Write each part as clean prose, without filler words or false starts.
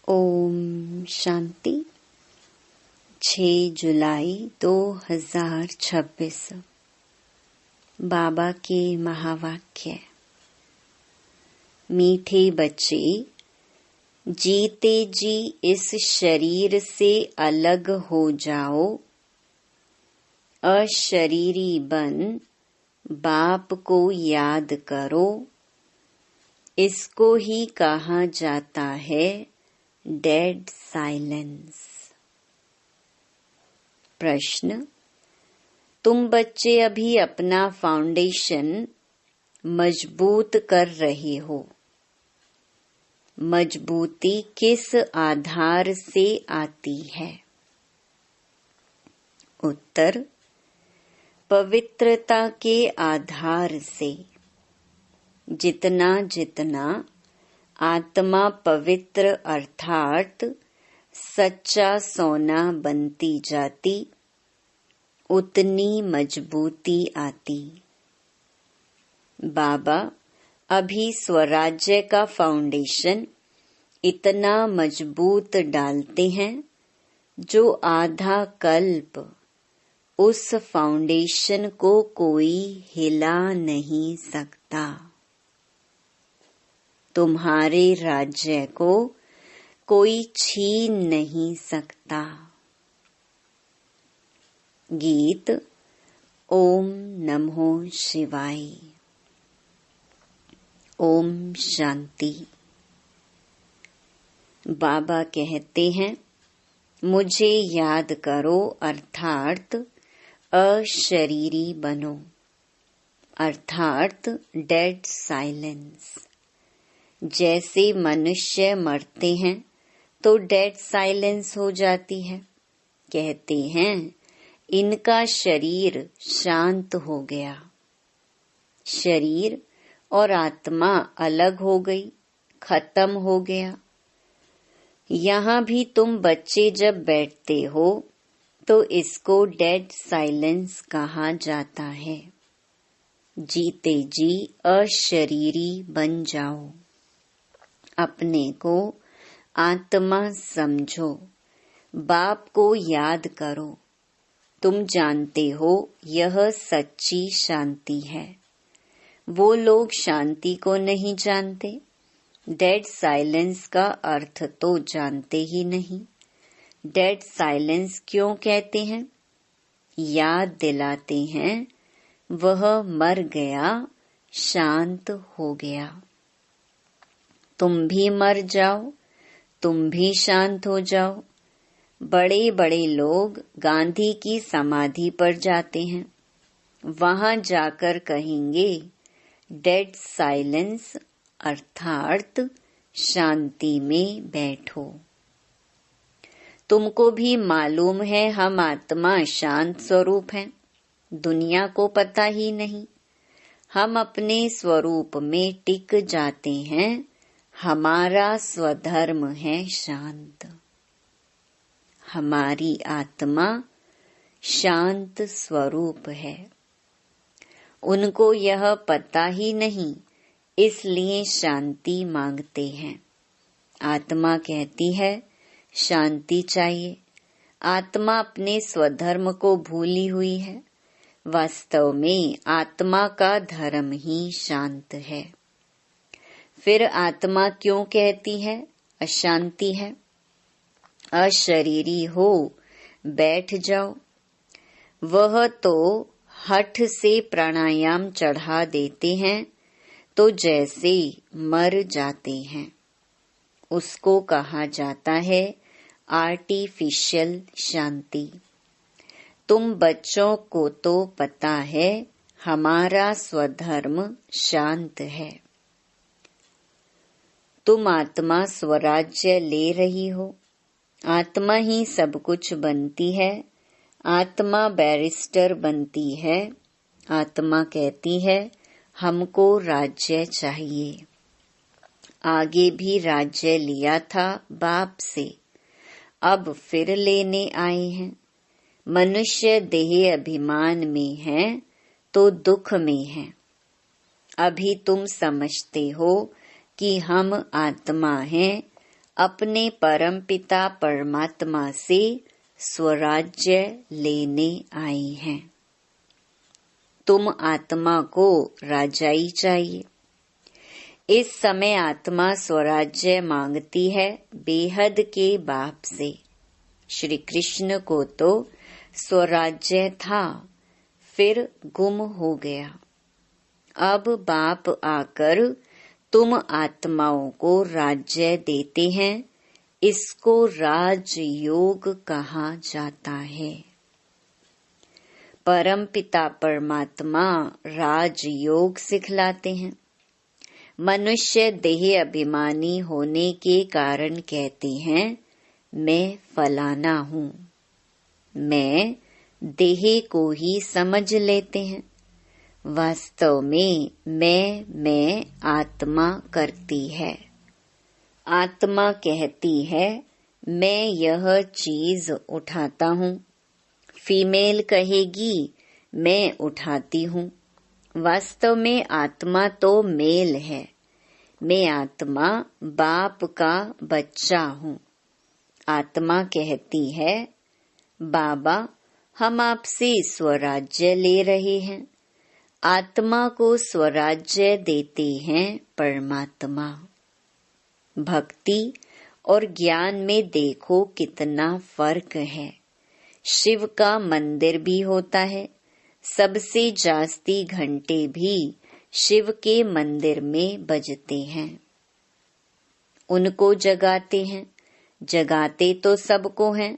ओम शांति। 6 जुलाई 2026 बाबा के महावाक्य। मीठे बच्चे, जीते जी इस शरीर से अलग हो जाओ। अशरीरी बन बाप को याद करो। इसको ही कहा जाता है डेड साइलेंस। प्रश्न: तुम बच्चे अभी अपना फाउंडेशन मजबूत कर रहे हो। मजबूती किस आधार से आती है? उत्तर: पवित्रता के आधार से। जितना जितना आत्मा पवित्र अर्थात सच्चा सोना बनती जाती, उतनी मजबूती आती। बाबा अभी स्वराज्य का फाउंडेशन इतना मजबूत डालते हैं जो आधा कल्प उस फाउंडेशन को कोई हिला नहीं सकता। तुम्हारे राज्य को कोई छीन नहीं सकता। गीत ओम नमो शिवाय। ओम शांति। बाबा कहते हैं, मुझे याद करो अर्थात अशरीरी बनो, अर्थात डेड साइलेंस। जैसे मनुष्य मरते हैं तो डेड साइलेंस हो जाती है। कहते हैं इनका शरीर शांत हो गया। शरीर और आत्मा अलग हो गई, खत्म हो गया। यहाँ भी तुम बच्चे जब बैठते हो तो इसको डेड साइलेंस कहा जाता है। जीते जी अशरीरी बन जाओ। अपने को आत्मा समझो। बाप को याद करो। तुम जानते हो यह सच्ची शांति है। वो लोग शांति को नहीं जानते। डेड साइलेंस का अर्थ तो जानते ही नहीं। डेड साइलेंस क्यों कहते हैं? याद दिलाते हैं वह मर गया, शांत हो गया। तुम भी मर जाओ, तुम भी शांत हो जाओ। बड़े बड़े लोग गांधी की समाधि पर जाते हैं। वहां जाकर कहेंगे डेड साइलेंस अर्थात शांति में बैठो। तुमको भी मालूम है हम आत्मा शांत स्वरूप हैं। दुनिया को पता ही नहीं। हम अपने स्वरूप में टिक जाते हैं। हमारा स्वधर्म है शांत। हमारी आत्मा शांत स्वरूप है। उनको यह पता ही नहीं, इसलिए शांति मांगते हैं। आत्मा कहती है शांति चाहिए। आत्मा अपने स्वधर्म को भूली हुई है। वास्तव में आत्मा का धर्म ही शांत है। फिर आत्मा क्यों कहती है अशांति है? अशरीरी हो, बैठ जाओ। वह तो हठ से प्राणायाम चढ़ा देते हैं तो जैसे मर जाते हैं। उसको कहा जाता है आर्टिफिशियल शांति। तुम बच्चों को तो पता है हमारा स्वधर्म शांत है। तुम आत्मा स्वराज्य ले रही हो। आत्मा ही सब कुछ बनती है। आत्मा बैरिस्टर बनती है। आत्मा कहती है हमको राज्य चाहिए। आगे भी राज्य लिया था बाप से, अब फिर लेने आए हैं। मनुष्य देह अभिमान में है तो दुख में है। अभी तुम समझते हो कि हम आत्मा हैं, अपने परमपिता परमात्मा से स्वराज्य लेने आई हैं। तुम आत्मा को राजाई चाहिए। इस समय आत्मा स्वराज्य मांगती है बेहद के बाप से। श्री कृष्ण को तो स्वराज्य था, फिर गुम हो गया। अब बाप आकर तुम आत्माओं को राज्य देते हैं। इसको राजयोग कहा जाता है। परमपिता परमात्मा राजयोग सिखलाते हैं। मनुष्य देह अभिमानी होने के कारण कहते हैं मैं फलाना हूँ। मैं देह को ही समझ लेते हैं। वास्तव में मैं आत्मा करती है। आत्मा कहती है मैं यह चीज उठाता हूँ। फीमेल कहेगी मैं उठाती हूँ। वास्तव में आत्मा तो मेल है। मैं आत्मा बाप का बच्चा हूँ। आत्मा कहती है बाबा हम आपसे स्वराज्य ले रहे हैं। आत्मा को स्वराज्य देते हैं परमात्मा। भक्ति और ज्ञान में देखो कितना फर्क है। शिव का मंदिर भी होता है। सबसे जास्ती घंटे भी शिव के मंदिर में बजते हैं। उनको जगाते हैं। जगाते तो सबको हैं।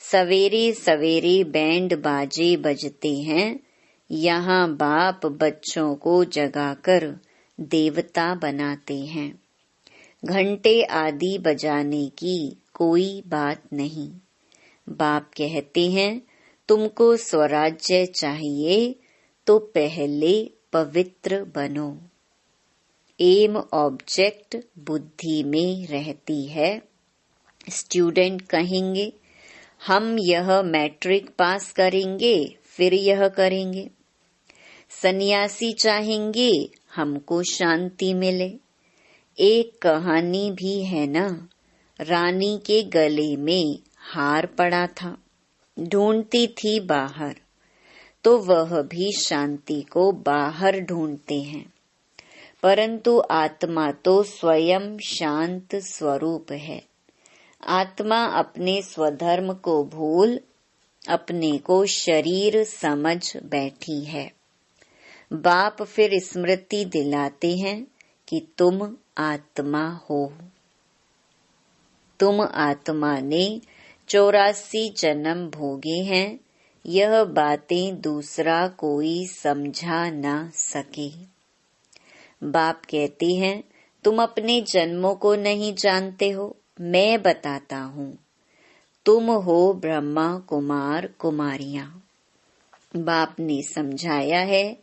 सवेरे सवेरे बैंड बाजे बजते हैं। यहाँ बाप बच्चों को जगाकर देवता बनाते हैं। घंटे आदि बजाने की कोई बात नहीं। बाप कहते हैं तुमको स्वराज्य चाहिए तो पहले पवित्र बनो। एम ऑब्जेक्ट बुद्धि में रहती है। स्टूडेंट कहेंगे हम यह मैट्रिक पास करेंगे फिर यह करेंगे। सन्यासी चाहेंगे हमको शांति मिले। एक कहानी भी है ना, रानी के गले में हार पड़ा था। ढूंढती थी बाहर, तो वह भी शांति को बाहर ढूंढते हैं। परंतु आत्मा तो स्वयं शांत स्वरूप है। आत्मा अपने स्वधर्म को भूल अपने को शरीर समझ बैठी है। बाप फिर स्मृति दिलाते हैं कि तुम आत्मा हो। तुम आत्मा ने 84 जन्म भोगे हैं। यह बातें दूसरा कोई समझा ना सके। बाप कहते हैं तुम अपने जन्मों को नहीं जानते हो। मैं बताता हूँ। तुम हो ब्रह्मा कुमार कुमारियाँ। बाप ने समझाया है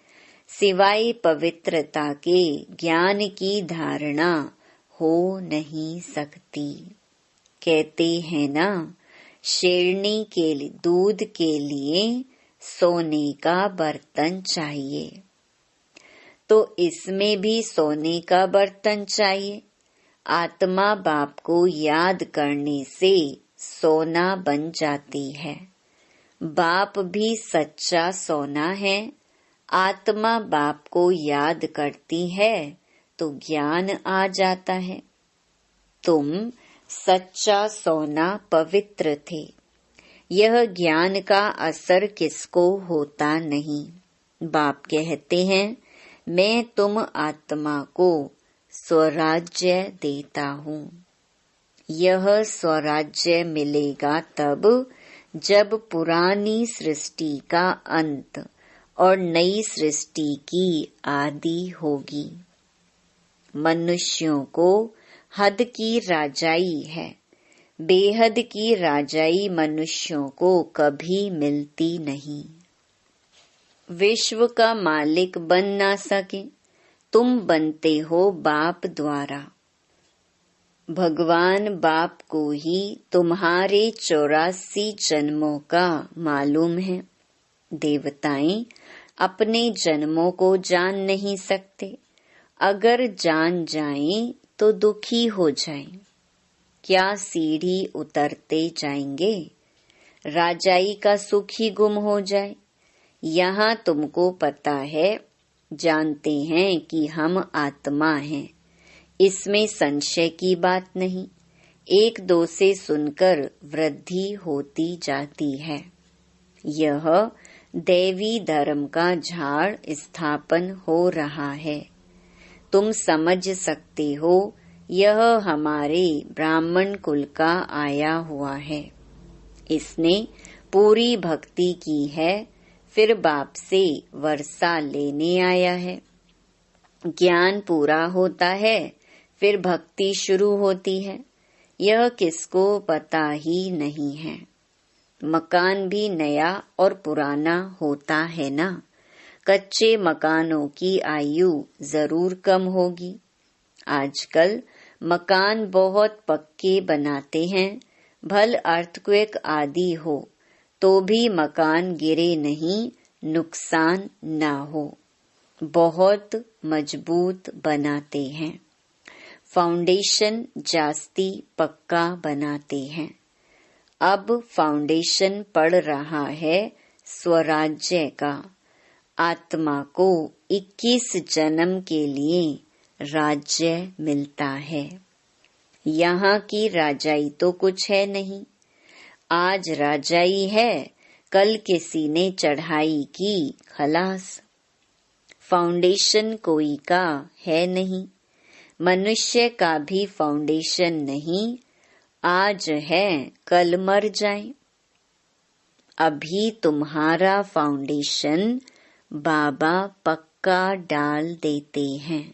सिवाय पवित्रता के ज्ञान की धारणा हो नहीं सकती। कहते हैं ना शेरनी के दूध के लिए सोने का बर्तन चाहिए, तो इसमें भी सोने का बर्तन चाहिए। आत्मा बाप को याद करने से सोना बन जाती है। बाप भी सच्चा सोना है। आत्मा बाप को याद करती है तो ज्ञान आ जाता है। तुम सच्चा सोना पवित्र थे। यह ज्ञान का असर किसको होता नहीं। बाप कहते हैं मैं तुम आत्मा को स्वराज्य देता हूँ। यह स्वराज्य मिलेगा तब जब पुरानी सृष्टि का अंत और नई सृष्टि की आदि होगी। मनुष्यों को हद की राजाई है। बेहद की राजाई मनुष्यों को कभी मिलती नहीं। विश्व का मालिक बन ना सके, तुम बनते हो बाप द्वारा। भगवान बाप को ही तुम्हारे 84 जन्मों का मालूम है। देवताएं अपने जन्मों को जान नहीं सकते। अगर जान जाएं तो दुखी हो जाएं। क्या सीढ़ी उतरते जाएंगे? राजाई का सुख ही गुम हो जाए। यहाँ तुमको पता है, जानते हैं कि हम आत्मा हैं, इसमें संशय की बात नहीं। एक दो से सुनकर वृद्धि होती जाती है। यह दैवी धर्म का झाड़ स्थापन हो रहा है। तुम समझ सकते हो, यह हमारे ब्राह्मण कुल का आया हुआ है। इसने पूरी भक्ति की है, फिर बाप से वर्षा लेने आया है। ज्ञान पूरा होता है, फिर भक्ति शुरू होती है। यह किसको पता ही नहीं है। मकान भी नया और पुराना होता है ना। कच्चे मकानों की आयु जरूर कम होगी। आजकल मकान बहुत पक्के बनाते हैं। भल अर्थक्वेक आदि हो तो भी मकान गिरे नहीं, नुकसान ना हो। बहुत मजबूत बनाते हैं। फाउंडेशन जास्ती पक्का बनाते हैं। अब फाउंडेशन पड़ रहा है स्वराज्य का। आत्मा को 21 जन्म के लिए राज्य मिलता है। यहाँ की राजाई तो कुछ है नहीं। आज राजाई है, कल किसी ने चढ़ाई की, खलास। फाउंडेशन कोई का है नहीं। मनुष्य का भी फाउंडेशन नहीं। आज है, कल मर जाए। अभी तुम्हारा फाउंडेशन बाबा पक्का डाल देते हैं।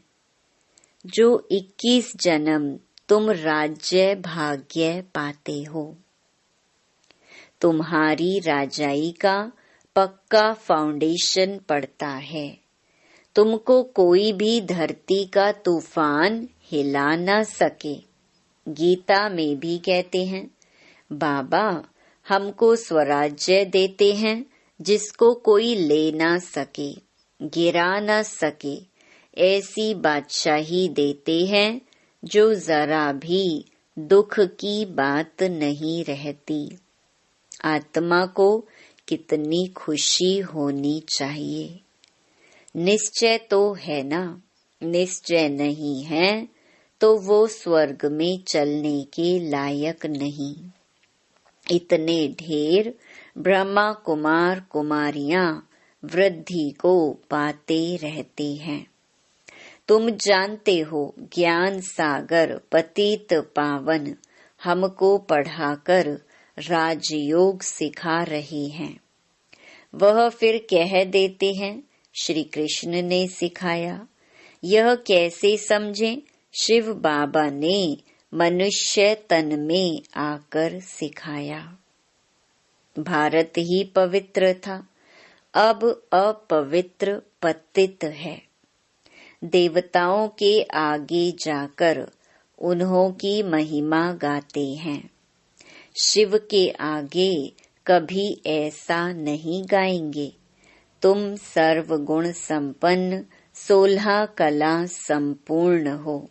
जो 21 जन्म तुम राज्य भाग्य पाते हो। तुम्हारी राजाई का पक्का फाउंडेशन पड़ता है। तुमको कोई भी धरती का तूफान हिला न सके। गीता में भी कहते हैं, बाबा हमको स्वराज्य देते हैं जिसको कोई ले ना सके, गिरा न सके। ऐसी बादशाही देते हैं जो जरा भी दुख की बात नहीं रहती। आत्मा को कितनी खुशी होनी चाहिए। निश्चय तो है ना। निश्चय नहीं है तो वो स्वर्ग में चलने के लायक नहीं। इतने ढेर ब्रह्मा कुमार कुमारियां वृद्धि को पाते रहते हैं। तुम जानते हो, ज्ञान सागर पतित पावन हमको पढ़ाकर राजयोग सिखा रहे हैं। वह फिर कह देते हैं, श्री कृष्ण ने सिखाया। यह कैसे समझें? शिव बाबा ने मनुष्य तन में आकर सिखाया। भारत ही पवित्र था, अब अपवित्र पतित है। देवताओं के आगे जाकर उन्हों की महिमा गाते हैं। शिव के आगे कभी ऐसा नहीं गाएंगे। तुम सर्वगुण संपन्न 16 कला संपूर्ण हो।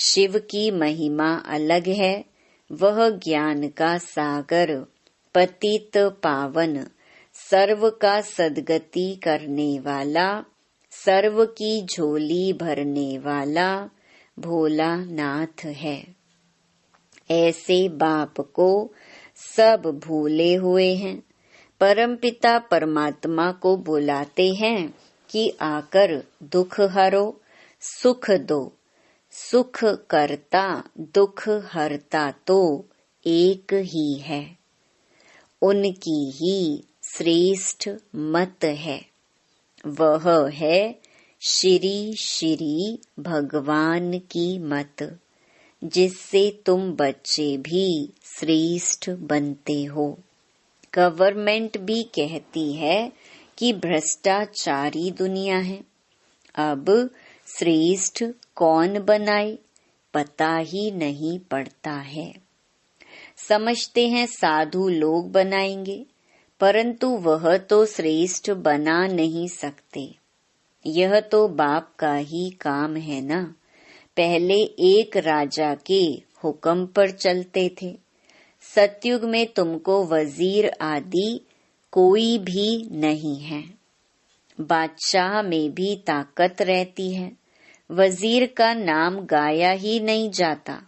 शिव की महिमा अलग है। वह ज्ञान का सागर पतित पावन, सर्व का सद्गति करने वाला, सर्व की झोली भरने वाला भोला नाथ है। ऐसे बाप को सब भूले हुए हैं। परमपिता परमात्मा को बुलाते हैं कि आकर दुख हरो, सुख दो। सुख करता दुख हरता तो एक ही है। उनकी ही श्रेष्ठ मत है। वह है श्री श्री भगवान की मत, जिससे तुम बच्चे भी श्रेष्ठ बनते हो। गवर्नमेंट भी कहती है कि भ्रष्टाचारी दुनिया है। अब श्रेष्ठ कौन बनाए, पता ही नहीं पड़ता है। समझते हैं साधु लोग बनाएंगे, परंतु वह तो श्रेष्ठ बना नहीं सकते। यह तो बाप का ही काम है ना। पहले एक राजा के हुक्म पर चलते थे। सतयुग में तुमको वजीर आदि कोई भी नहीं है। बादशाह में भी ताकत रहती है, वजीर का नाम गाया ही नहीं जाता।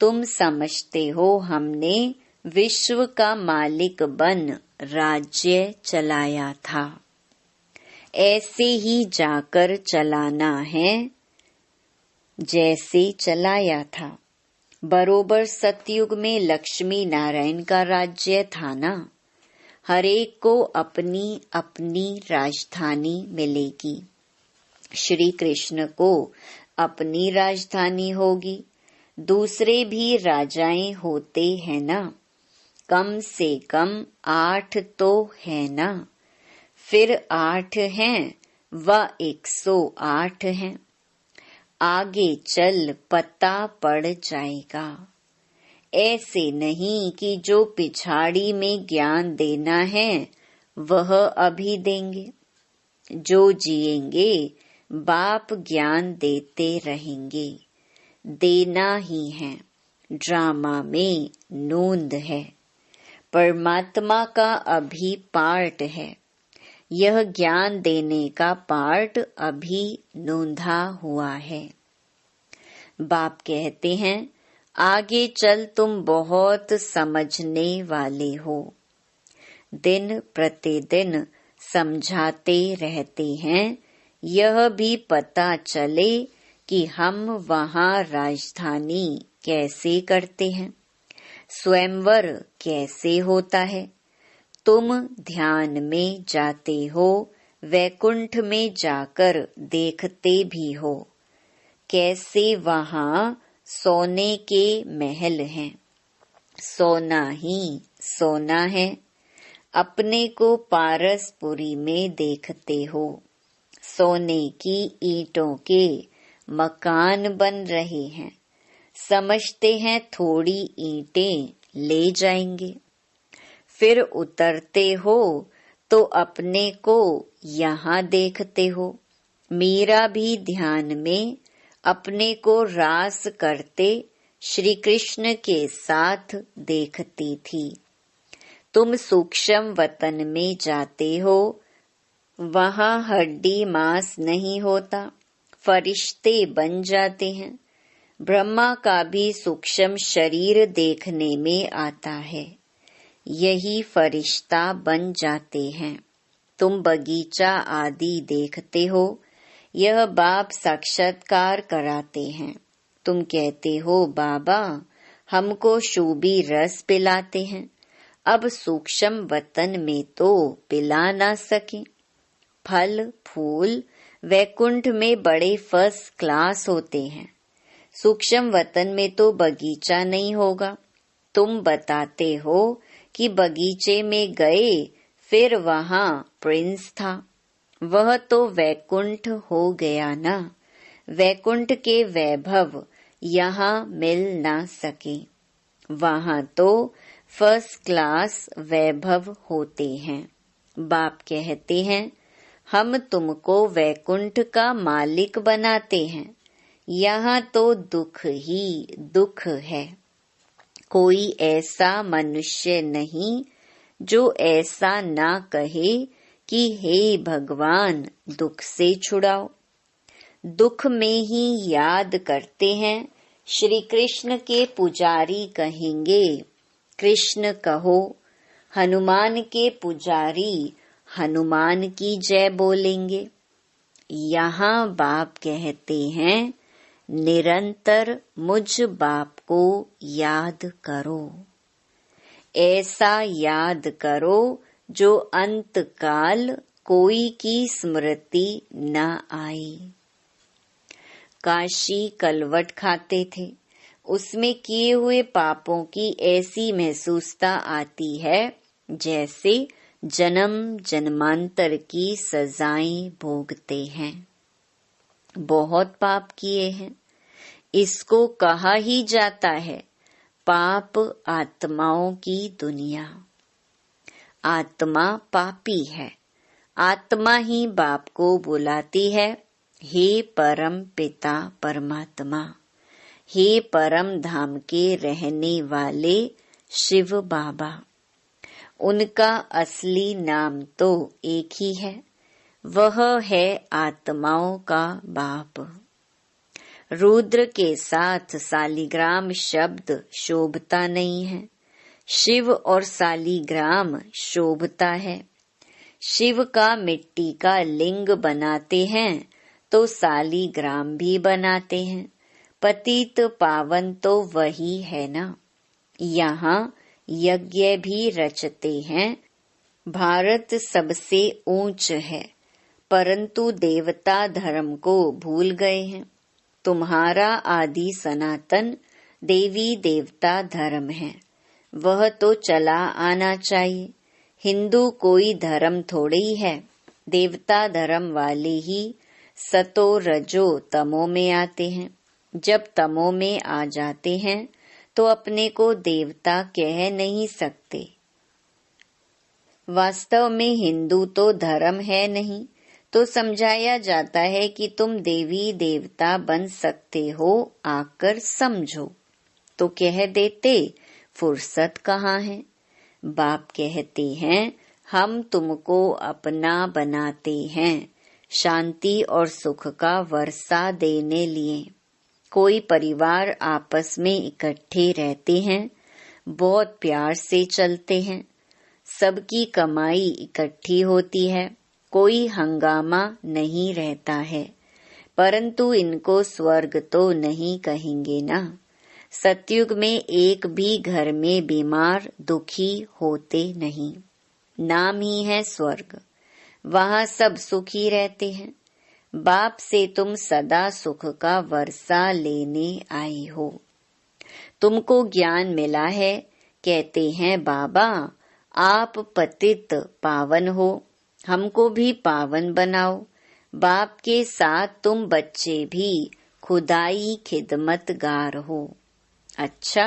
तुम समझते हो हमने विश्व का मालिक बन राज्य चलाया था, ऐसे ही जाकर चलाना है जैसे चलाया था। बरोबर सतयुग में लक्ष्मी नारायण का राज्य था ना। हरेक को अपनी अपनी राजधानी मिलेगी। श्री कृष्ण को अपनी राजधानी होगी। दूसरे भी राजाएं होते हैं ना, कम से कम 8 तो है ना। फिर 8 हैं व 108 हैं। आगे चल पता पड़ जाएगा। ऐसे नहीं कि जो पिछाड़ी में ज्ञान देना है वह अभी देंगे। जो जिएंगे बाप ज्ञान देते रहेंगे। देना ही है, ड्रामा में नोंद है। परमात्मा का अभी पार्ट है। यह ज्ञान देने का पार्ट अभी नोंधा हुआ है। बाप कहते हैं आगे चल तुम बहुत समझने वाले हो। दिन प्रतिदिन समझाते रहते हैं, यह भी पता चले कि हम वहाँ राजधानी कैसे करते हैं, स्वयंवर कैसे होता है। तुम ध्यान में जाते हो, वैकुंठ में जाकर देखते भी हो कैसे वहाँ सोने के महल हैं। सोना ही सोना है। अपने को पारसपुरी में देखते हो, सोने की ईंटों के मकान बन रहे हैं। समझते हैं थोड़ी ईंटें ले जाएंगे। फिर उतरते हो तो अपने को यहाँ देखते हो। मीरा भी ध्यान में अपने को रास करते श्री कृष्ण के साथ देखती थी। तुम सूक्ष्म वतन में जाते हो, वहाँ हड्डी मांस नहीं होता, फरिश्ते बन जाते हैं। ब्रह्मा का भी सूक्ष्म शरीर देखने में आता है, यही फरिश्ता बन जाते हैं। तुम बगीचा आदि देखते हो, यह बाप साक्षात्कार कराते हैं। तुम कहते हो बाबा हमको शूबी रस पिलाते हैं। अब सूक्ष्म वतन में तो पिला ना सके। फल फूल वैकुंठ में बड़े फर्स्ट क्लास होते हैं। सूक्ष्म वतन में तो बगीचा नहीं होगा। तुम बताते हो कि बगीचे में गए, फिर वहाँ प्रिंस था। वह तो वैकुंठ हो गया ना। वैकुंठ के वैभव यहाँ मिल ना सके। वहाँ तो फर्स्ट क्लास वैभव होते हैं। बाप कहते हैं हम तुमको वैकुंठ का मालिक बनाते हैं। यहाँ तो दुख ही दुख है। कोई ऐसा मनुष्य नहीं जो ऐसा ना कहे कि हे भगवान दुख से छुड़ाओ। दुख में ही याद करते हैं। श्री कृष्ण के पुजारी कहेंगे कृष्ण कहो। हनुमान के पुजारी हनुमान की जय बोलेंगे। यहाँ बाप कहते हैं निरंतर मुझ बाप को याद करो। ऐसा याद करो जो अंत काल कोई की स्मृति न आए। काशी कलवट खाते थे, उसमें किए हुए पापों की ऐसी महसूसता आती है जैसे जन्म जन्मांतर की सजाएं भोगते हैं। बहुत पाप किए हैं। इसको कहा ही जाता है पाप आत्माओं की दुनिया। आत्मा पापी है। आत्मा ही बाप को बुलाती है, हे परम पिता परमात्मा। हे परम धाम के रहने वाले शिव बाबा। उनका असली नाम तो एक ही है, वह है आत्माओं का बाप। रुद्र के साथ सालिग्राम शब्द शोभता नहीं है, शिव और सालिग्राम शोभता है। शिव का मिट्टी का लिंग बनाते हैं तो सालिग्राम भी बनाते हैं। पतित पावन तो वही है ना। यहाँ यज्ञ भी रचते हैं। भारत सबसे ऊंच है, परंतु देवता धर्म को भूल गए हैं। तुम्हारा आदि सनातन देवी देवता धर्म है, वह तो चला आना चाहिए। हिंदू कोई धर्म थोड़े ही है। देवता धर्म वाले ही सतो रजो तमो में आते हैं। जब तमो में आ जाते हैं तो अपने को देवता कह नहीं सकते। वास्तव में हिंदू तो धर्म है नहीं, तो समझाया जाता है कि तुम देवी देवता बन सकते हो, आकर समझो। तो कह देते फुर्सत कहाँ है। बाप कहते हैं हम तुमको अपना बनाते हैं, शांति और सुख का वर्षा देने लिए। कोई परिवार आपस में इकट्ठे रहते हैं, बहुत प्यार से चलते हैं, सबकी कमाई इकट्ठी होती है, कोई हंगामा नहीं रहता है। परंतु इनको स्वर्ग तो नहीं कहेंगे ना। सतयुग में एक भी घर में बीमार दुखी होते नहीं। नाम ही है स्वर्ग, वहाँ सब सुखी रहते हैं। बाप से तुम सदा सुख का वर्षा लेने आई हो। तुमको ज्ञान मिला है, कहते हैं बाबा आप पतित पावन हो, हमको भी पावन बनाओ। बाप के साथ तुम बच्चे भी खुदाई खिदमतगार हो। अच्छा,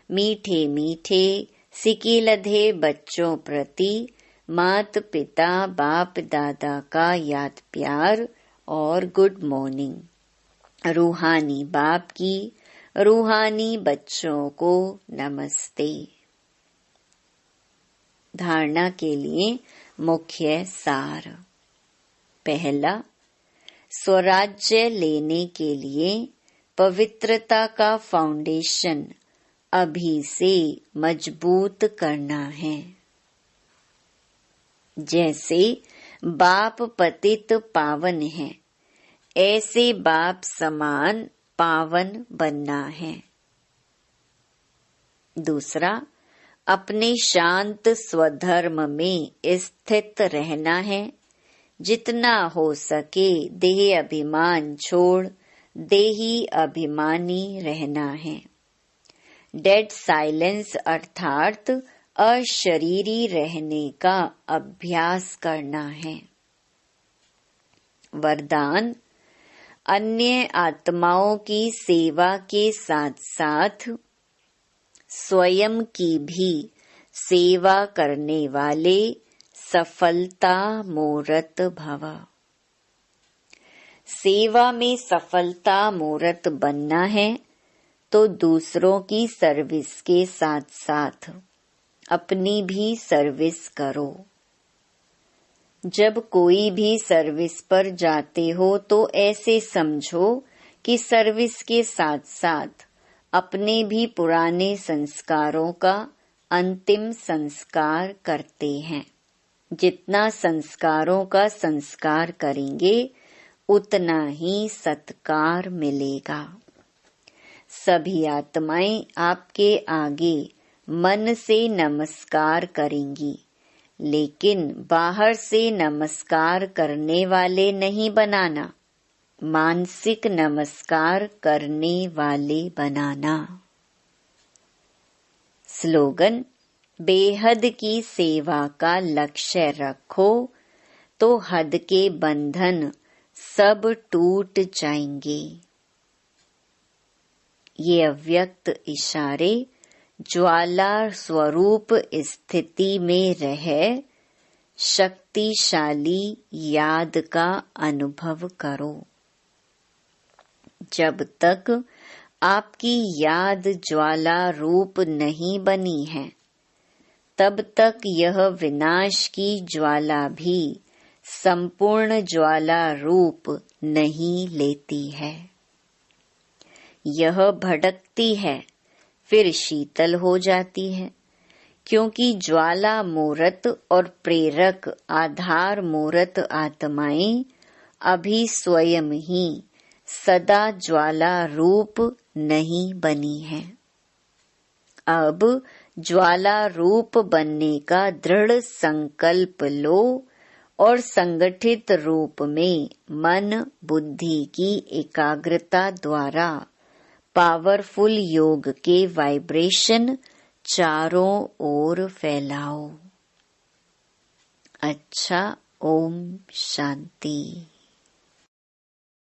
मीठे मीठे सिकी लधे बच्चों प्रति मात पिता बाप दादा का याद प्यार और गुड मॉर्निंग। रूहानी बाप की रूहानी बच्चों को नमस्ते। धारणा के लिए मुख्य सार। पहला, स्वराज्य लेने के लिए पवित्रता का फाउंडेशन अभी से मजबूत करना है। जैसे बाप पतित पावन है, ऐसे बाप समान पावन बनना है। दूसरा, अपने शांत स्वधर्म में स्थित रहना है। जितना हो सके देह अभिमान छोड़ देही अभिमानी रहना है। डेड साइलेंस अर्थात अशरीरी रहने का अभ्यास करना है। वरदान, अन्य आत्माओं की सेवा के साथ साथ स्वयं की भी सेवा करने वाले सफलता मूर्त भव। सेवा में सफलता मूर्त बनना है तो दूसरों की सर्विस के साथ साथ अपनी भी सर्विस करो। जब कोई भी सर्विस पर जाते हो तो ऐसे समझो कि सर्विस के साथ साथ अपने भी पुराने संस्कारों का अंतिम संस्कार करते हैं। जितना संस्कारों का संस्कार करेंगे उतना ही सत्कार मिलेगा। सभी आत्माएं आपके आगे मन से नमस्कार करेंगी, लेकिन बाहर से नमस्कार करने वाले नहीं बनाना, मानसिक नमस्कार करने वाले बनाना। स्लोगन, बेहद की सेवा का लक्ष्य रखो तो हद के बंधन सब टूट जाएंगे। ये अव्यक्त इशारे ज्वाला स्वरूप स्थिति में रह शक्तिशाली याद का अनुभव करो। जब तक आपकी याद ज्वाला रूप नहीं बनी है, तब तक यह विनाश की ज्वाला भी संपूर्ण ज्वाला रूप नहीं लेती है। यह भड़कती है, फिर शीतल हो जाती है, क्योंकि ज्वाला मूर्त और प्रेरक आधार मूर्त आत्माएं अभी स्वयं ही सदा ज्वाला रूप नहीं बनी है। अब ज्वाला रूप बनने का दृढ़ संकल्प लो और संगठित रूप में मन बुद्धि की एकाग्रता द्वारा पावरफुल योग के वाइब्रेशन चारों ओर फैलाओ। अच्छा, ओम शांति।